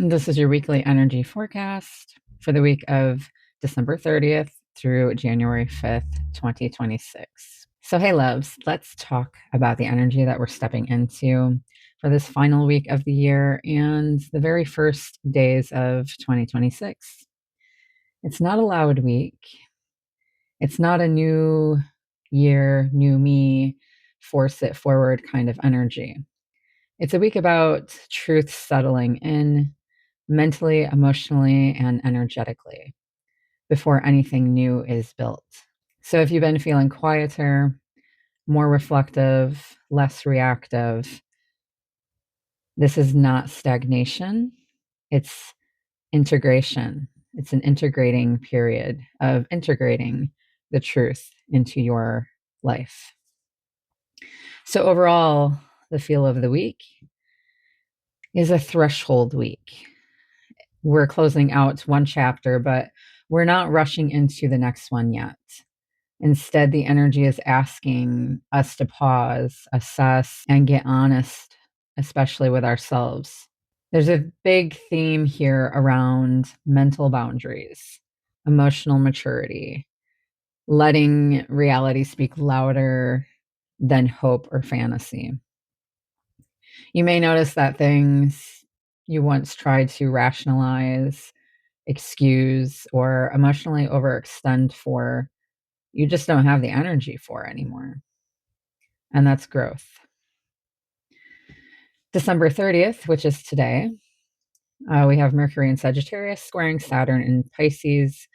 This is your weekly energy forecast for the week of December 30th through January 5th, 2026. So, hey, loves, let's talk about the energy that we're stepping into for this final week of the year and the very first days of 2026. It's not a loud week. It's not a new year, new me, force it forward kind of energy. It's a week about truth settling in mentally, emotionally, and energetically before anything new is built. So if you've been feeling quieter, more reflective, less reactive, this is not stagnation, it's integration. It's an integrating period of integrating the truth into your life. So overall, the feel of the week is a threshold week. We're closing out one chapter, but we're not rushing into the next one yet. Instead, the energy is asking us to pause, assess, and get honest, especially with ourselves. There's a big theme here around mental boundaries, emotional maturity, letting reality speak louder than hope or fantasy. You may notice that things you once tried to rationalize, excuse, or emotionally overextend for, you just don't have the energy for anymore. And that's growth. December 30th, which is today, we have Mercury in Sagittarius squaring Saturn in Pisces,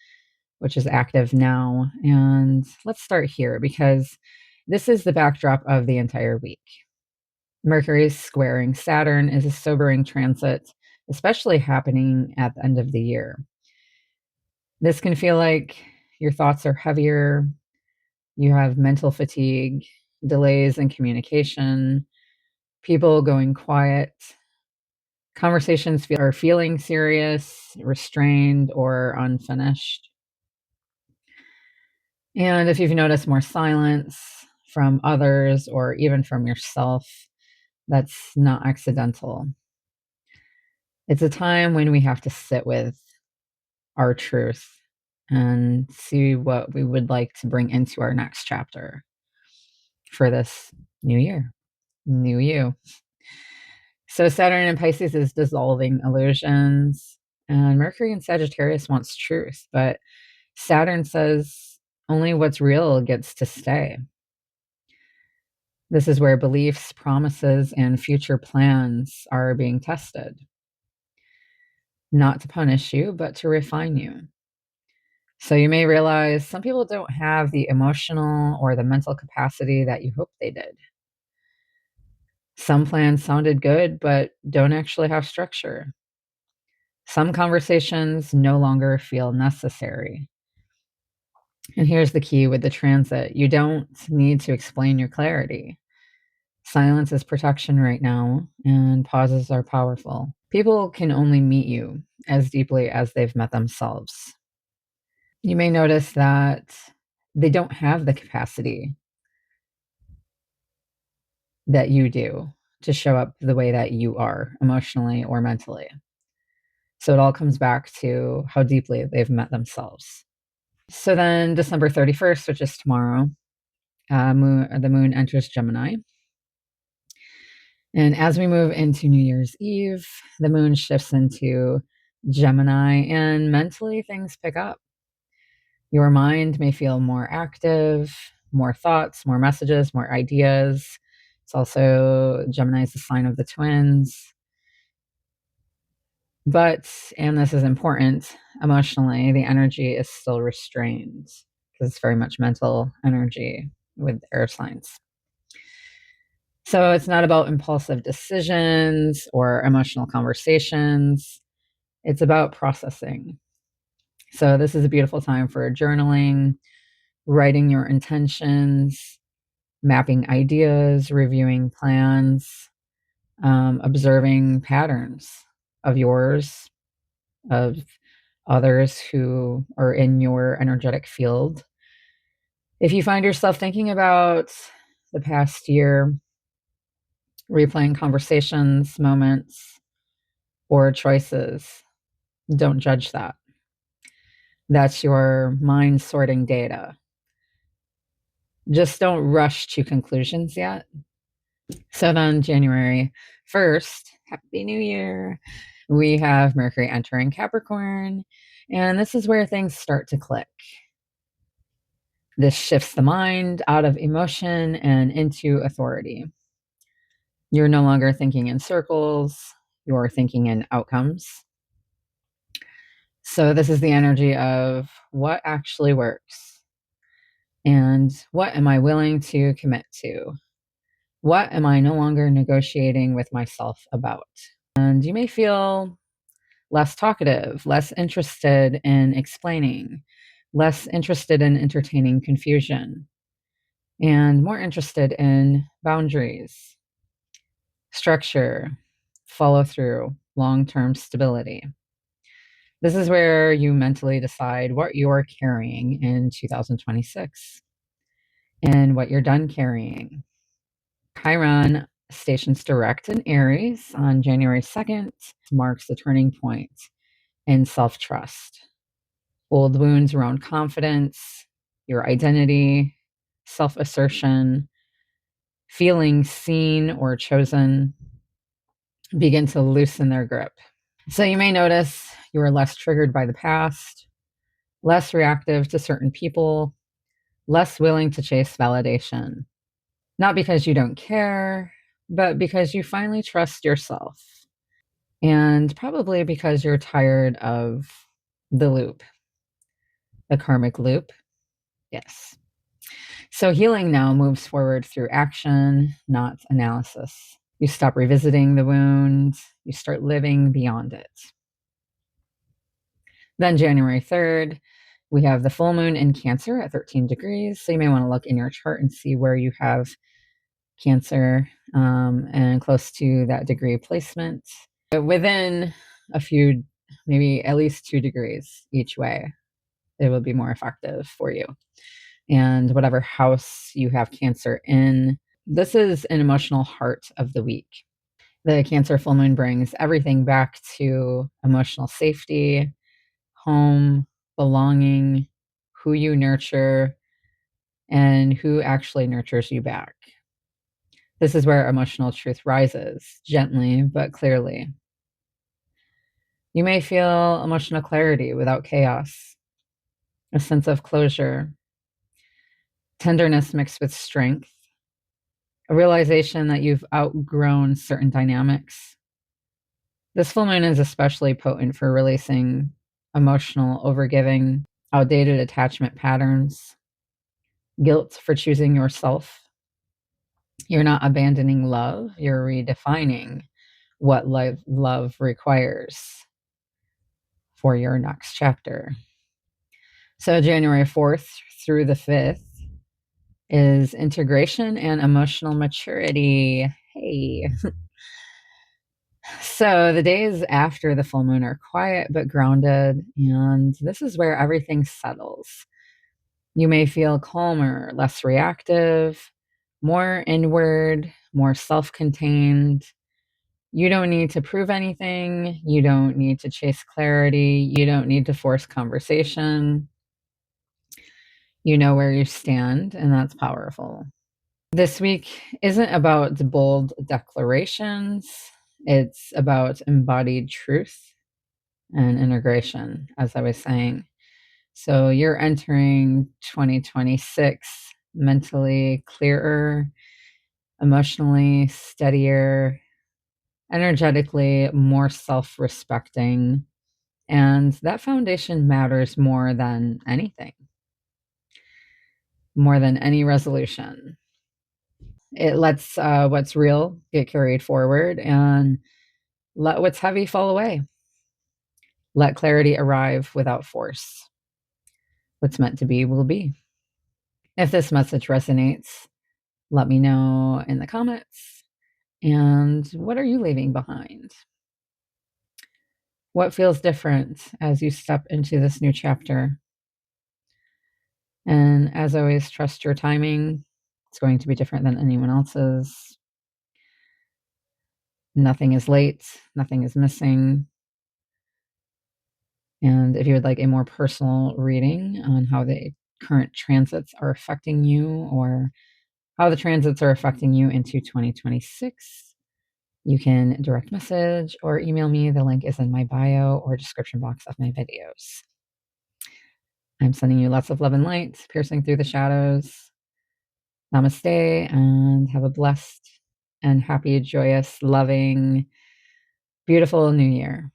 which is active now. And let's start here because this is the backdrop of the entire week. Mercury squaring Saturn is a sobering transit, especially happening at the end of the year. This can feel like your thoughts are heavier, you have mental fatigue, delays in communication, people going quiet, conversations are feeling serious, restrained, or unfinished. And if you've noticed more silence from others or even from yourself, that's not accidental. It's a time when we have to sit with our truth and see what we would like to bring into our next chapter for this new year, new you. So Saturn in Pisces is dissolving illusions, and Mercury in Sagittarius wants truth, but Saturn says only what's real gets to stay. This is where beliefs, promises, and future plans are being tested, not to punish you, but to refine you. So you may realize some people don't have the emotional or the mental capacity that you hoped they did. Some plans sounded good, but don't actually have structure. Some conversations no longer feel necessary. And here's the key with the transit: you don't need to explain your clarity. Silence is protection right now, and pauses are powerful. People can only meet you as deeply as they've met themselves. You may notice that they don't have the capacity that you do to show up the way that you are emotionally or mentally. So it all comes back to how deeply they've met themselves. So then December 31st, which is tomorrow, the moon enters Gemini. And as we move into New Year's Eve, the moon shifts into Gemini, and mentally things pick up. Your mind may feel more active, more thoughts, more messages, more ideas. It's also Gemini is the sign of the twins. But, and this is important, emotionally, the energy is still restrained because it's very much mental energy with air signs. So it's not about impulsive decisions or emotional conversations. It's about processing. So this is a beautiful time for journaling, writing your intentions, mapping ideas, reviewing plans, observing patterns of yours, of others who are in your energetic field. If you find yourself thinking about the past year, replaying conversations, moments, or choices. Don't judge that. That's your mind sorting data. Just don't rush to conclusions yet. So then, January 1st, Happy New Year, we have Mercury entering Capricorn, and this is where things start to click. This shifts the mind out of emotion and into authority. You're no longer thinking in circles, you're thinking in outcomes. So, this is the energy of what actually works and what am I willing to commit to? What am I no longer negotiating with myself about? And you may feel less talkative, less interested in explaining, less interested in entertaining confusion, and more interested in boundaries, structure, follow through, long term stability. This is where you mentally decide what you're carrying in 2026 and what you're done carrying. Chiron stations direct in Aries on January 2nd marks the turning point in self trust. Old wounds around confidence, your identity, self assertion, feeling seen or chosen begin to loosen their grip. So you may notice you are less triggered by the past, less reactive to certain people, less willing to chase validation. Not because you don't care, but because you finally trust yourself. And probably because you're tired of the loop, the karmic loop. Yes. So healing now moves forward through action, not analysis. You stop revisiting the wound, you start living beyond it. Then January 3rd, we have the full moon in Cancer at 13 degrees. So you may want to look in your chart and see where you have Cancer and close to that degree placement. Within a few, maybe at least 2 degrees each way, it will be more effective for you. And whatever house you have Cancer in, this is an emotional heart of the week. The Cancer full moon brings everything back to emotional safety, home, belonging, who you nurture, and who actually nurtures you back. This is where emotional truth rises, gently but clearly. You may feel emotional clarity without chaos, a sense of closure, tenderness mixed with strength, a realization that you've outgrown certain dynamics. This full moon is especially potent for releasing emotional overgiving, outdated attachment patterns, guilt for choosing yourself. You're not abandoning love, you're redefining what love requires for your next chapter. So, January 4th through the 5th is integration and emotional maturity. Hey. So, the days after the full moon are quiet but grounded, and this is where everything settles. You may feel calmer, less reactive, more inward, more self contained. You don't need to prove anything. You don't need to chase clarity. You don't need to force conversation. You know where you stand, and that's powerful. This week isn't about bold declarations, it's about embodied truth and integration, as I was saying. So you're entering 2026 mentally clearer, emotionally steadier, energetically more self respecting. And that foundation matters more than anything, more than any resolution. It lets what's real get carried forward and let what's heavy fall away. Let clarity arrive without force. What's meant to be will be. If this message resonates, let me know in the comments. And what are you leaving behind? What feels different as you step into this new chapter? And as always, trust your timing. It's going to be different than anyone else's. Nothing is late, nothing is missing. And if you would like a more personal reading on how the current transits are affecting you or how the transits are affecting you into 2026, you can direct message or email me. The link is in my bio or description box of my videos. I'm sending you lots of love and light, piercing through the shadows. Namaste, and have a blessed and happy, joyous, loving, beautiful new year.